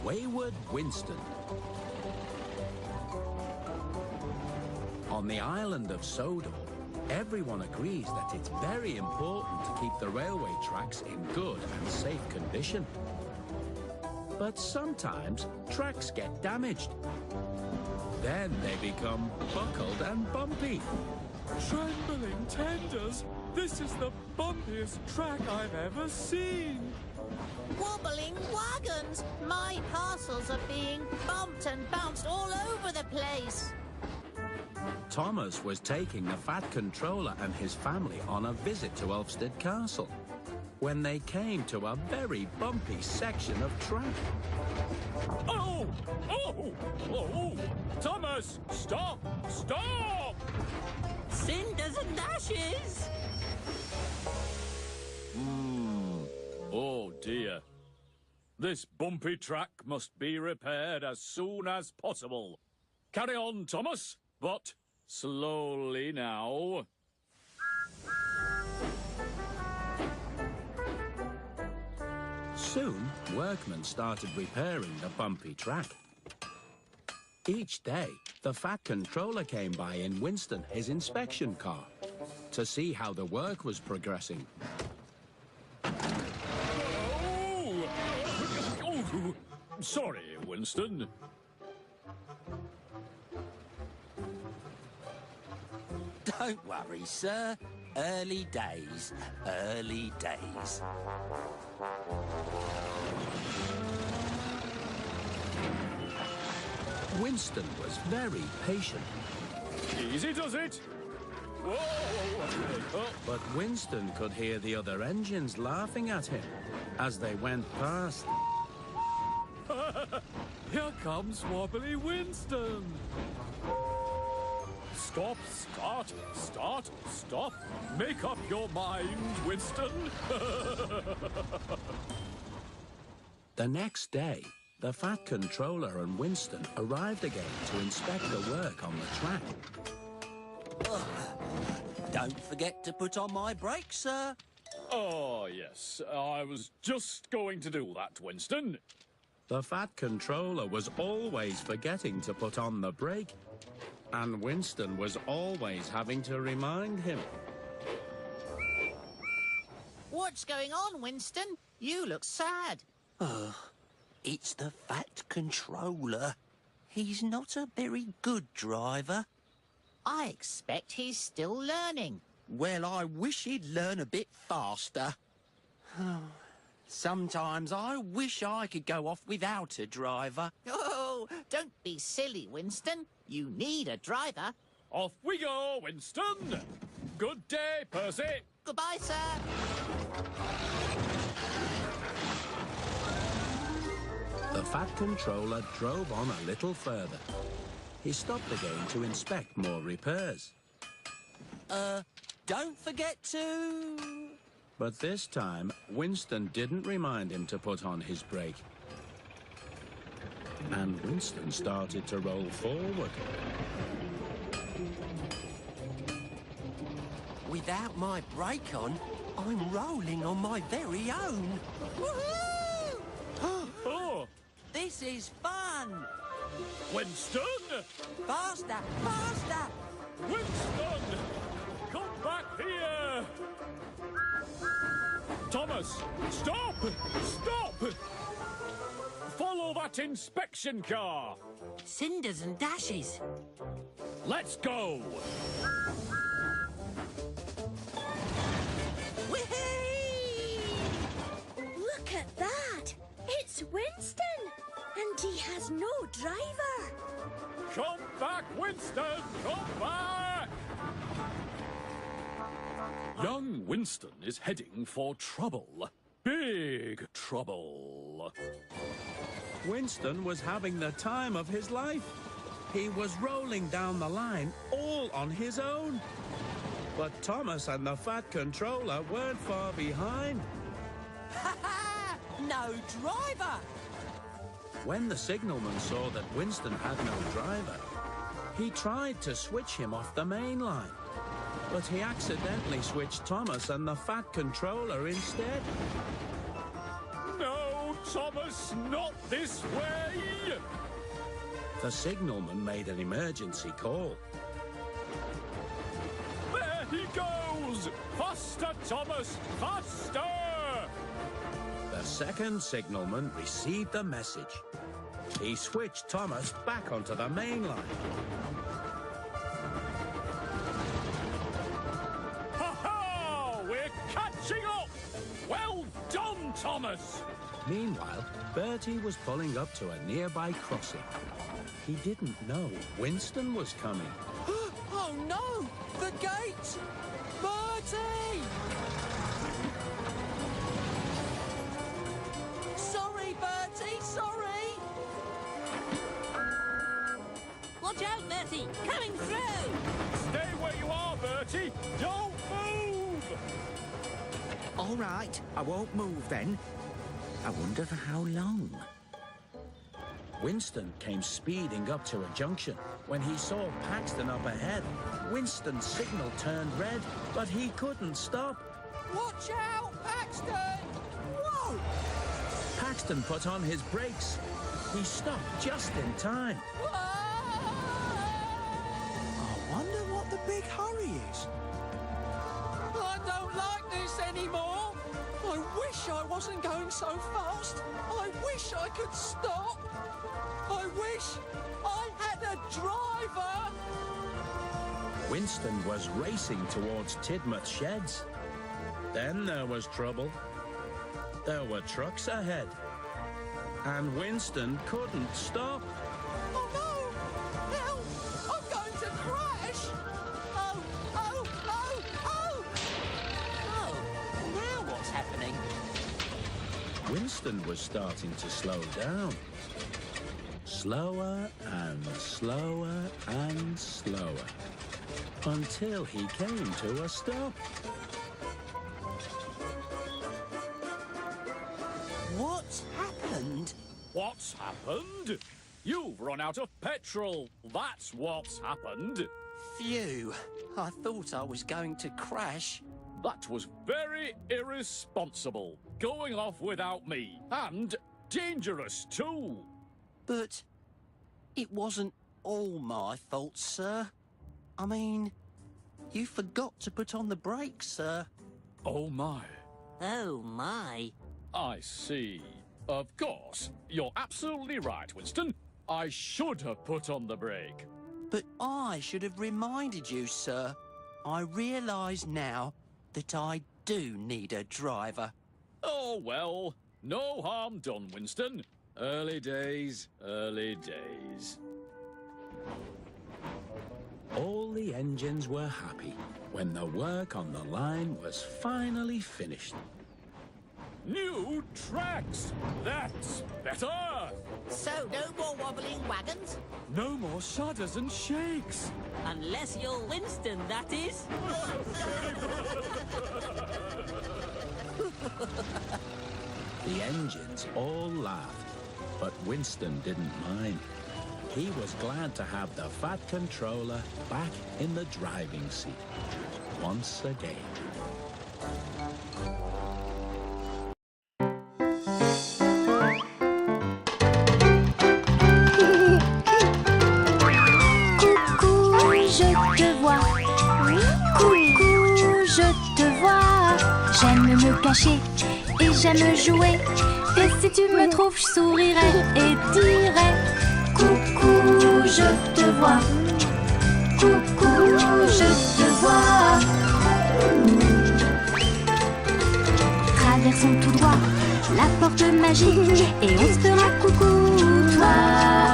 wayward Winston. On the island of Sodor, everyone agrees that it's very important to keep the railway tracks in good and safe condition. But sometimes tracks get damaged. Then they become buckled and bumpy. Trembling tenders! This is the bumpiest track I've ever seen! Wobbling wagons! My parcels are being bumped and bounced all over the place! Thomas was taking the Fat Controller and his family on a visit to Ulfstead Castle when they came to a very bumpy section of track. Oh! Oh! Oh! Thomas! Stop! Stop! Cinders and ashes! Oh dear. This bumpy track must be repaired as soon as possible. Carry on, Thomas, but slowly now. Soon, workmen started repairing the bumpy track. Each day, the Fat Controller came by in Winston, his inspection car, to see how the work was progressing. Oh, sorry, Winston. Don't worry, sir. Early days, early days. Winston was very patient. Easy does it. Whoa! But Winston could hear the other engines laughing at him as they went past. Here comes Wobbly Winston. Stop, start, start, stop. Make up your mind, Winston. The next day, the Fat Controller and Winston arrived again to inspect the work on the track. Don't forget to put on my brakes, sir. Oh, yes. I was just going to do that, Winston. The Fat Controller was always forgetting to put on the brake, and Winston was always having to remind him. What's going on, Winston? You look sad. It's the Fat Controller. He's not a very good driver. I expect he's still learning. Well, I wish he'd learn a bit faster. Sometimes I wish I could go off without a driver. Oh, don't be silly, Winston. You need a driver. Off we go, Winston. Good day, Percy. Goodbye, sir. The Fat Controller drove on a little further. He stopped again to inspect more repairs. Don't forget to... But this time, Winston didn't remind him to put on his brake. And Winston started to roll forward. Without my brake on, I'm rolling on my very own. Woohoo! Oh, This is fun! Winston! Faster! Faster! Winston! Come back here! Thomas, stop! Stop! Follow that inspection car! Cinders and ashes. Let's go! Whee! Look at that! It's Winston! And he has no driver! Come back, Winston! Come back! Young Winston is heading for trouble. Big trouble. Winston was having the time of his life. He was rolling down the line all on his own. But Thomas and the Fat Controller weren't far behind. Ha ha! No driver! When the signalman saw that Winston had no driver, he tried to switch him off the main line. But he accidentally switched Thomas and the Fat Controller instead. No Thomas, not this way! The signalman made an emergency call. There he goes! Faster, Thomas, faster! The second signalman received the message. He switched Thomas back onto the main line. Ha-ha! We're catching up! Well done, Thomas! Meanwhile, Bertie was pulling up to a nearby crossing. He didn't know Winston was coming. Oh no! The gate! Bertie! Sorry, Bertie, sorry! Watch out, Bertie! Coming through! Stay where you are, Bertie! Don't move! All right, I won't move then. I wonder for how long. Winston came speeding up to a junction. When he saw Paxton up ahead, Winston's signal turned red, but he couldn't stop. Watch out, Paxton! Whoa! Paxton put on his brakes. He stopped just in time. I wonder what the big hurry is. I don't like this anymore. I wish I wasn't going so fast. I wish I could stop. I wish I had a driver. Winston was racing towards Tidmouth's sheds. Then there was trouble. There were trucks ahead. And Winston couldn't stop. Oh no! Help! I'm going to crash! Oh, oh, oh, oh! Oh, now what's happening? Winston was starting to slow down. Slower and slower and slower. Until he came to a stop. What's happened? What's happened? You've run out of petrol. That's what's happened. Phew! I thought I was going to crash. That was very irresponsible. Going off without me. And dangerous, too. But it wasn't all my fault, sir. I mean, you forgot to put on the brakes, sir. Oh, my. Oh, my. I see. Of course. You're absolutely right, Winston. I should have put on the brake. But I should have reminded you, sir. I realise now that I do need a driver. Oh, well. No harm done, Winston. Early days, early days. All the engines were happy when the work on the line was finally finished. New tracks! That's better! So no more wobbling wagons? No more shudders and shakes! Unless you're Winston, that is. The engines all laughed, but Winston didn't mind. He was glad to have the Fat Controller back in the driving seat once again. J'aime me cacher et j'aime jouer. Et si tu me trouves, je sourirai et dirai coucou, je te vois. Coucou, je te vois. Traversons tout droit la porte magique et on se fera coucou, toi